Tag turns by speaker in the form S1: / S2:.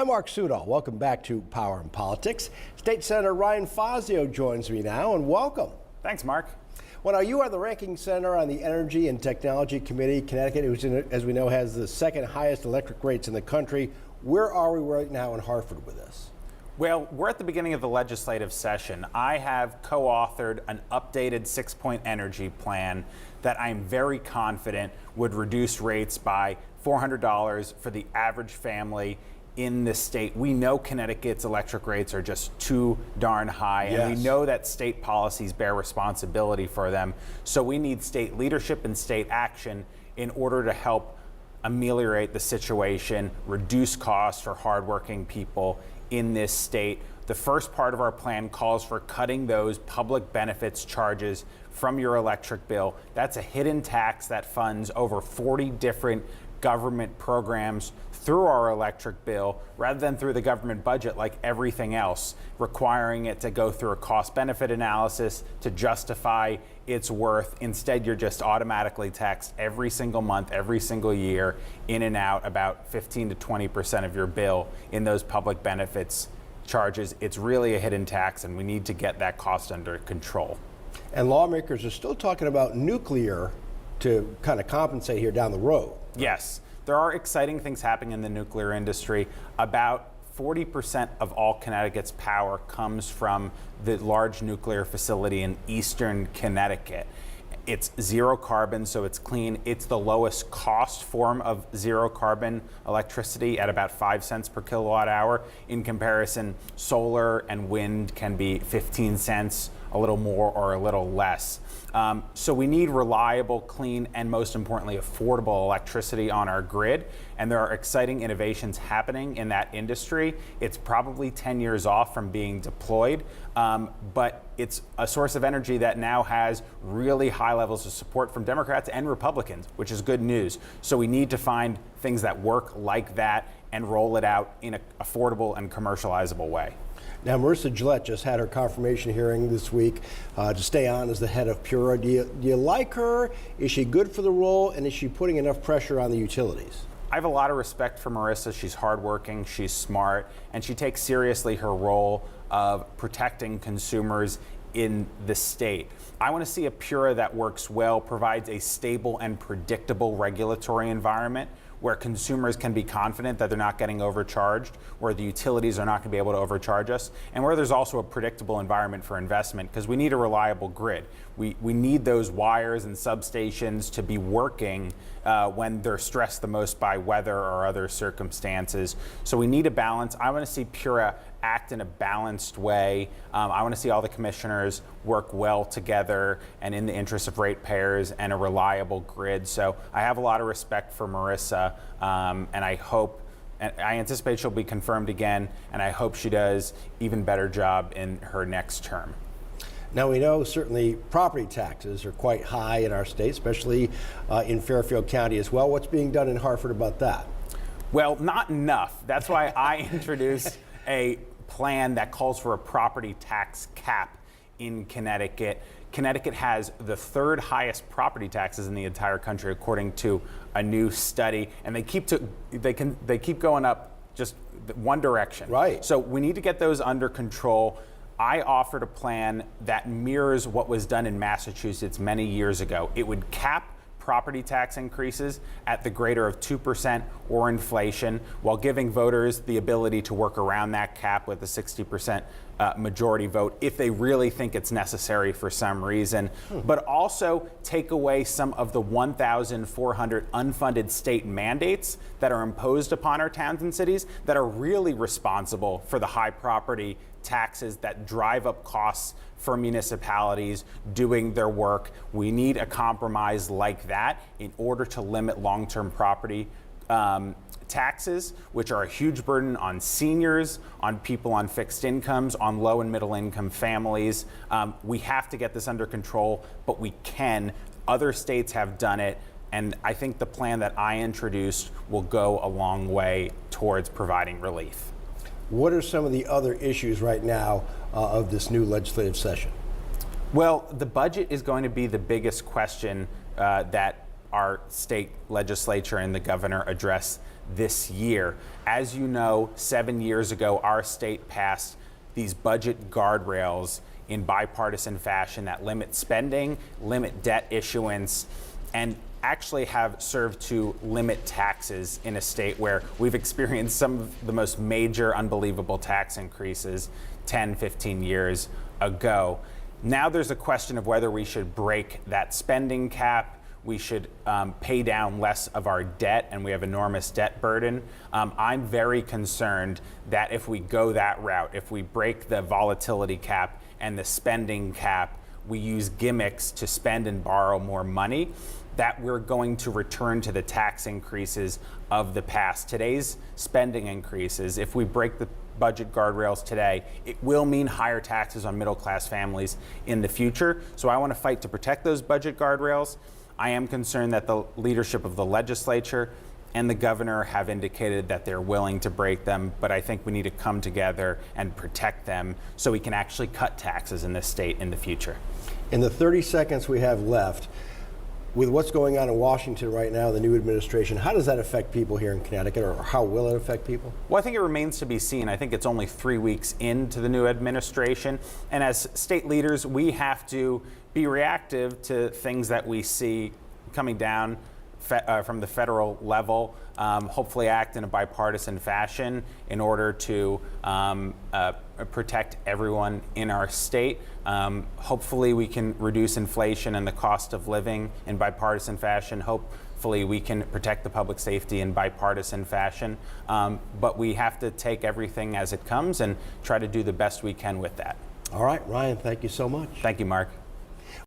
S1: I'm Mark Sudol. Welcome back to Power Politics. State Senator Ryan Fazio joins me now, and welcome.
S2: Thanks, Mark.
S1: Well, now you are the ranking senator on the Energy and Technology Committee. Connecticut, which, as we know, has the second highest electric rates in the country. Where are we right now in Hartford with this?
S2: Well, we're at the beginning of the legislative session. I have co-authored an updated 6-point energy plan that I'm very confident would reduce rates by $400 for the average family in the state. We know Connecticut's electric rates are just too darn high,
S1: Yes.
S2: and we know that state policies bear responsibility for them. So we need state leadership and state action in order to help ameliorate the situation, reduce costs for hardworking people in this state. The first part of our plan calls for cutting those public benefits charges from your electric bill. That's a hidden tax that funds over 40 different government programs through our electric bill rather than through the government budget like everything else, requiring it to go through a cost-benefit analysis to justify its worth. Instead, you're just automatically taxed every single month, every single year, in and out about 15 to 20% of your bill in those public benefits charges. It's really a hidden tax, and we need to get that cost under control.
S1: And lawmakers are still talking about nuclear to kind of compensate here down the road.
S2: Yes, there are exciting things happening in the nuclear industry. About 40% of all Connecticut's power comes from the large nuclear facility in eastern Connecticut. It's zero carbon, so it's clean. It's the lowest cost form of zero carbon electricity at about 5 cents per kilowatt hour. In comparison, solar and wind can be 15 cents, a little more or a little less. So we need reliable, clean, and most importantly, affordable electricity on our grid. And there are exciting innovations happening in that industry. It's probably 10 years off from being deployed, but it's a source of energy that now has really high levels of support from Democrats and Republicans, which is good news. So we need to find things that work like that and roll it out in an affordable and commercializable way.
S1: Now, Marissa Gillette just had her confirmation hearing this week to stay on as the head of Pura. Do you like her? Is she good for the role? And is she putting enough pressure on the utilities?
S2: I have a lot of respect for Marissa. She's hardworking, she's smart, and she takes seriously her role of protecting consumers in the state. I want to see a Pura that works well, provides a stable and predictable regulatory environment where consumers can be confident that they're not getting overcharged, where the utilities are not going to be able to overcharge us, and where there's also a predictable environment for investment, because we need a reliable grid. We need those wires and substations to be working when they're stressed the most by weather or other circumstances. So we need a balance. I want to see Pura act in a balanced way. I want to see all the commissioners work well together and in the interest of ratepayers and a reliable grid. So I have a lot of respect for Marissa, and I anticipate she'll be confirmed again, and I hope she does even better job in her next term.
S1: Now, we know certainly property taxes are quite high in our state, especially in Fairfield County as well. What's being done in Hartford about that?
S2: Well, not enough. That's why I introduced a plan that calls for a property tax cap in Connecticut. Connecticut has the third highest property taxes in the entire country, according to a new study, and they keep going up just one direction.
S1: Right.
S2: So we need to get those under control. I offered a plan that mirrors what was done in Massachusetts many years ago. It would cap property tax increases at the greater of 2% or inflation, while giving voters the ability to work around that cap with a 60% majority vote if they really think it's necessary for some reason, but also take away some of the 1,400 unfunded state mandates that are imposed upon our towns and cities that are really responsible for the high property taxes that drive up costs for municipalities doing their work. We need a compromise like that in order to limit long-term property taxes, which are a huge burden on seniors, on people on fixed incomes, on low and middle income families. We have to get this under control, but we can. Other states have done it, and I think the plan that I introduced will go a long way towards providing relief.
S1: What are some of the other issues right now of this new legislative session?
S2: Well, the budget is going to be the biggest question that our state legislature and the governor address this year. As you know, 7 years ago, our state passed these budget guardrails in bipartisan fashion that limit spending, limit debt issuance, and actually have served to limit taxes in a state where we've experienced some of the most major, unbelievable tax increases 10, 15 years ago. Now there's a question of whether we should break that spending cap. We should pay down less of our debt, and we have enormous debt burden. I'm very concerned that if we go that route, if we break the volatility cap and the spending cap, we use gimmicks to spend and borrow more money, that we're going to return to the tax increases of the past. Today's spending increases, if we break the budget guardrails today, it will mean higher taxes on middle-class families in the future. So I want to fight to protect those budget guardrails. I am concerned that the leadership of the legislature and the governor have indicated that they're willing to break them, but I think we need to come together and protect them so we can actually cut taxes in this state in the future.
S1: In the 30 seconds we have left, with what's going on in Washington right now, the new administration, how does that affect people here in Connecticut, or how will it affect people?
S2: Well, I think it remains to be seen. I think it's only 3 weeks into the new administration. And as state leaders, we have to be reactive to things that we see coming down from the federal level, hopefully act in a bipartisan fashion in order to protect everyone in our state. Hopefully we can reduce inflation and the cost of living in bipartisan fashion. Hopefully we can protect the public safety in bipartisan fashion. But we have to take everything as it comes and try to do the best we can with that.
S1: All right, Ryan, thank you so much.
S2: Thank you, Mark.